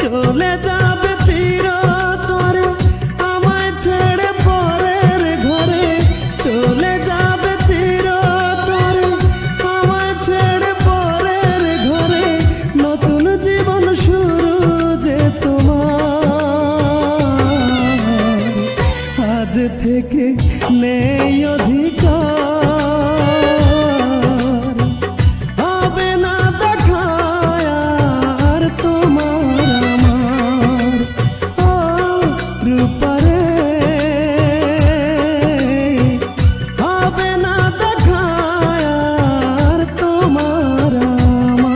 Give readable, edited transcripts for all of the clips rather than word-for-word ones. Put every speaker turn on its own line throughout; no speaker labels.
চলে যাবে চিরতরে আমায় ছেড়ে পরের ঘরে, চলে যাবে চিরতরে আমায় ছেড়ে পরের ঘরে, নতুন জীবন শুরু যে তোমার, আজ থেকে নেই অধিকার, হবে না দেখা আর তোমার আমার। ও রূপারে, হবে না দেখা আর তোমার আমার।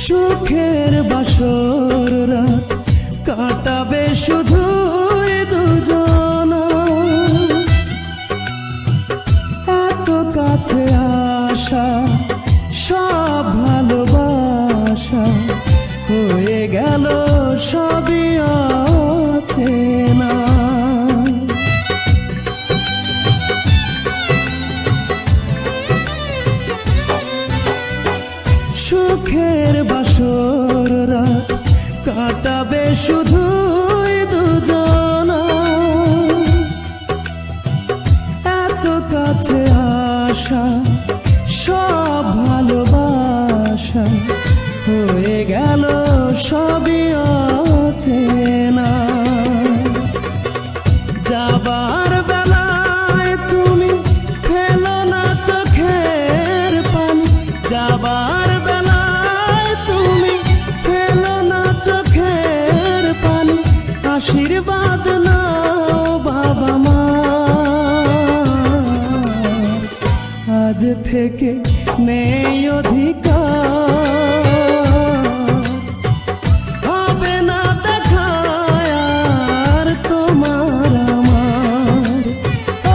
সুখের বাসর রাত কাটাবে শুধু দুজনা, এত কাছে আসা সব ভালোবাসা হয়ে গেল সবই অচেনা। সুখের বাসর রাত কাটাবে শুধু দুজনা, এত কাছে আসা সব ভালোবাসা হয়ে গেল সবই অচেনা। যাবার বেলায় তুমি ফেলো না চোখের পানি, যাবার বেলায় তুমি ফেলো না চোখের পানি, আশীর্বাদ নাও বাবা মা, আজ থেকে নেই অধিকার, হবে না দেখা আর তোমার আমার।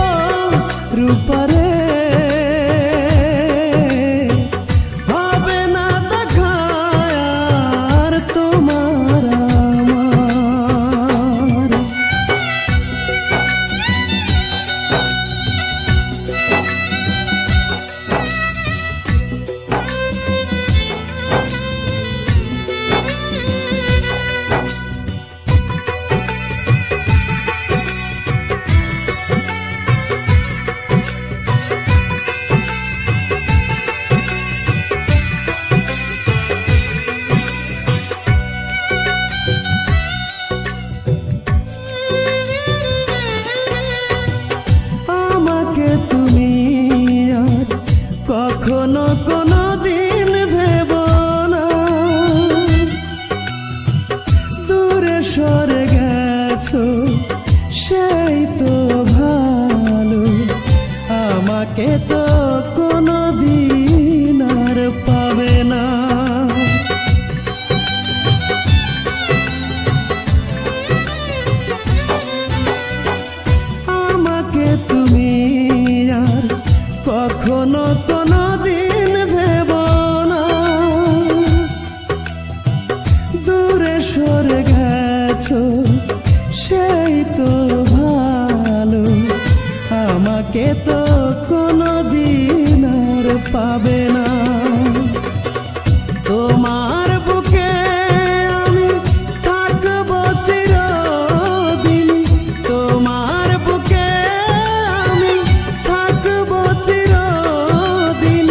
ও রূপারে, হবে না দেখা আর তোমার আমার। আমাকে তুমি আর কখনো কোনো দিন ভেবো না, দূরে সরে গেছো সেই তো ভালো, আমাকে তো কোনো দিন আর পাবে না। আমাকে তুমি আর কখনো কোনো দিন ভেবো না, দূরে সরে গেছো সেই তো ভালো, আমাকে তো কোনো দিন আর পাবে না। তোমার বুকে আমি থাকবো চিরদিন, তোমার বুকে আমি থাকবো চিরদিন,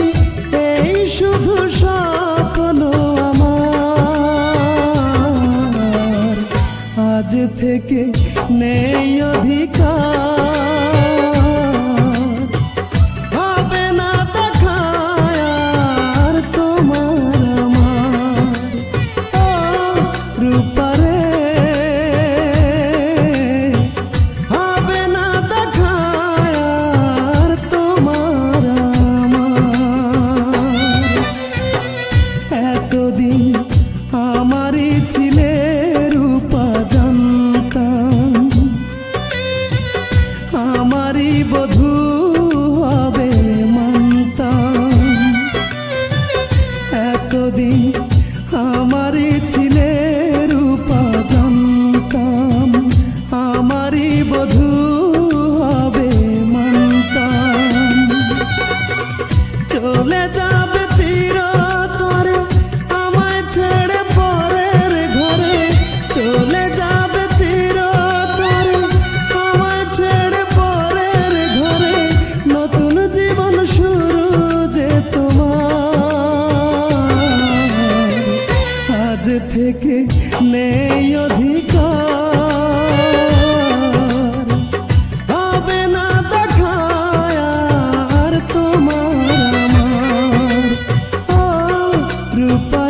এই শুধু স্বপ্ন আমার, আজ থেকে নেই অধিকার, হবে না দেখা আর তোমার আমার। ও রূপারে, হবে না দেখা আর তোমার আমার। এতদিন আমারই ছিলে রূপা, জানতাম আমারই বধূ হবে মানতাম। চলে যাবে চিরতরে আমায় ছেড়ে পরের ঘরে, চলে যাবে চিরতরে আমায় ছেড়ে পরের ঘরে, নতুন জীবন শুরু যে তোমার। আজ থেকে নেই অধিকার, হবে না দেখা আর তোমার আমার। ও রূপা